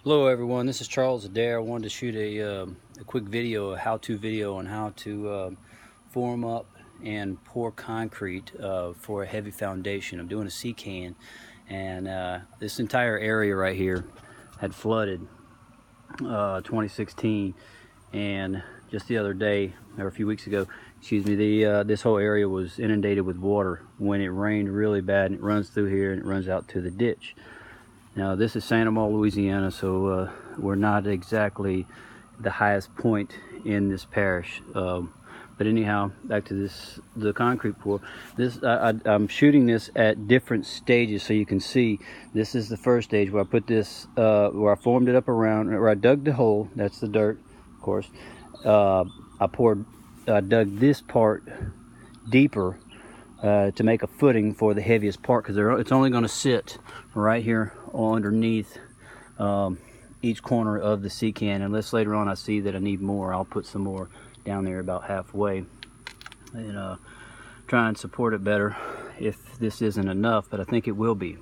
Hello everyone, this is Charles Adair. I wanted to shoot a quick video, a how-to video on how to form up and pour concrete for a heavy foundation. I'm doing a C-can, and this entire area right here had flooded 2016, and just the other day, or a few weeks ago, excuse me, this whole area was inundated with water when it rained really bad, and it runs through here and it runs out to the ditch. Now this is Santa Maula, Louisiana, so we're not exactly the highest point in this parish. But anyhow, back to the concrete pour. I'm shooting this at different stages, so you can see this is the first stage where I put this, where I formed it up around, where I dug the hole. That's the dirt, of course. I dug this part deeper to make a footing for the heaviest part, because it's only going to sit right here underneath each corner of the C-can, unless later on I see that I need more. I'll put some more down there about halfway and try and support it better if this isn't enough, but I think it will be.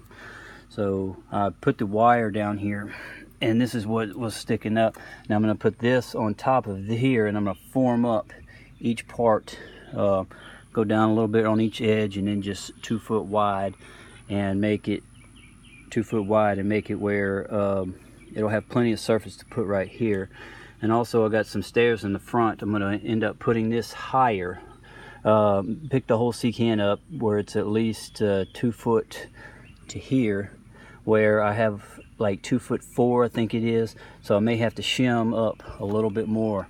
So I put the wire down here, and this is what was sticking up. Now I'm going to put this on top of here, and I'm going to form up each part, go down a little bit on each edge, and then just 2 foot wide, and make it 2 foot wide, and make it where it'll have plenty of surface to put right here. And also I got some stairs in the front. I'm going to end up putting this higher, pick the whole C-can up where it's at least 2 foot to here, where I have like 2'4", I think it is, so I may have to shim up a little bit more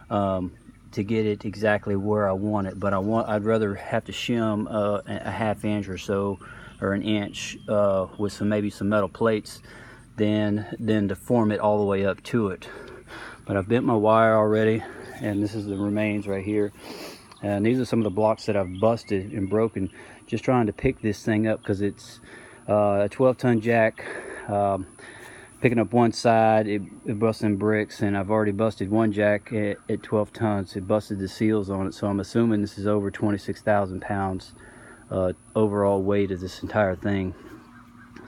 to get it exactly where I want it. But I'd rather have to shim a ½ inch or so, or an inch, with maybe some metal plates than to form it all the way up to it. But I've bent my wire already, and this is the remains right here. And these are some of the blocks that I've busted and broken just trying to pick this thing up, because it's a 12-ton jack. Picking up one side, it busting bricks, and I've already busted one jack at 12 tons. It busted the seals on it, so I'm assuming this is over 26,000 pounds overall weight of this entire thing.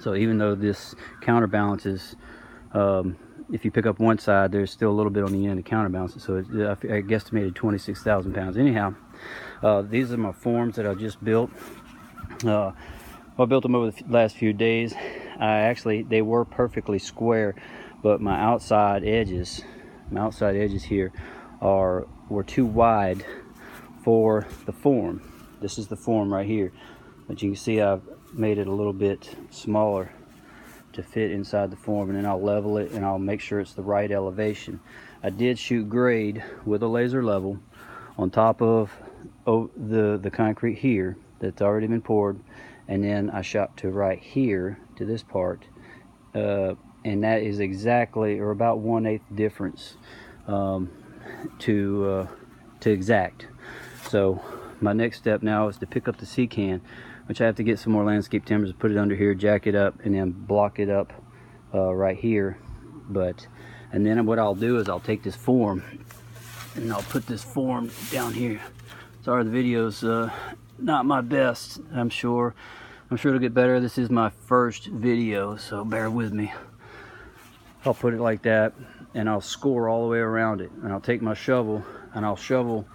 So even though this counterbalances, if you pick up one side, there's still a little bit on the end to counterbalance it. So I guesstimated 26,000 pounds. Anyhow, these are my forms that I just built. I built them over the last few days. They were perfectly square, but my outside edges here were too wide for the form. This is the form right here, but you can see I've made it a little bit smaller to fit inside the form, and then I'll level it and I'll make sure it's the right elevation. I did shoot grade with a laser level on top of the concrete here that's already been poured, and then I shot to right here to this part, and that is exactly, or about 1/8 difference to exact. So my next step now is to pick up the C-can, which I have to get some more landscape timbers to put it under here, jack it up, and then block it up right here. And then what I'll do is I'll take this form and I'll put this form down here. Sorry, the video's not my best. I'm sure it'll get better. This is my first video, so bear with me. I'll put it like that, and I'll score all the way around it, and I'll take my shovel and I'll shovel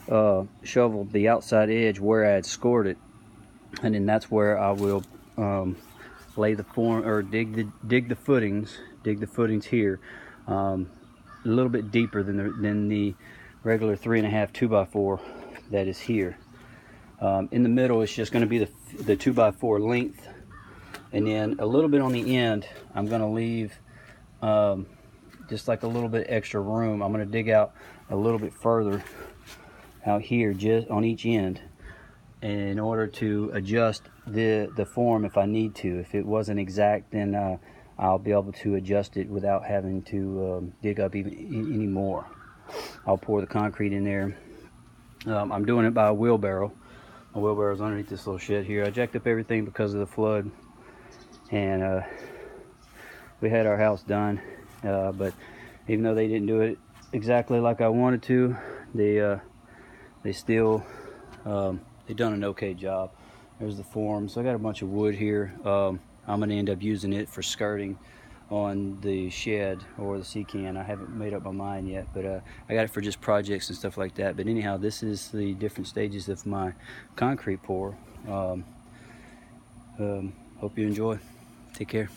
the outside edge where I had scored it, and then that's where I will lay the form, or dig the footings here, a little bit deeper than the regular 3.5 2x4 that is here. In the middle, it's just going to be the 2x4 length, and then a little bit on the end I'm going to leave just like a little bit extra room. I'm going to dig out a little bit further out here, just on each end, in order to adjust the form if I need to. If it wasn't exact, then I'll be able to adjust it without having to dig up any more. I'll pour the concrete in there. I'm doing it by a wheelbarrow. My wheelbarrow's underneath this little shed here. I jacked up everything because of the flood, and we had our house done, but even though they didn't do it exactly like I wanted to, they still they done an okay job. There's the form. So I got a bunch of wood here. I'm going to end up using it for skirting on the shed or the sea can. I haven't made up my mind yet, but I got it for just projects and stuff like that. But anyhow, this is the different stages of my concrete pour. Hope you enjoy. Take care.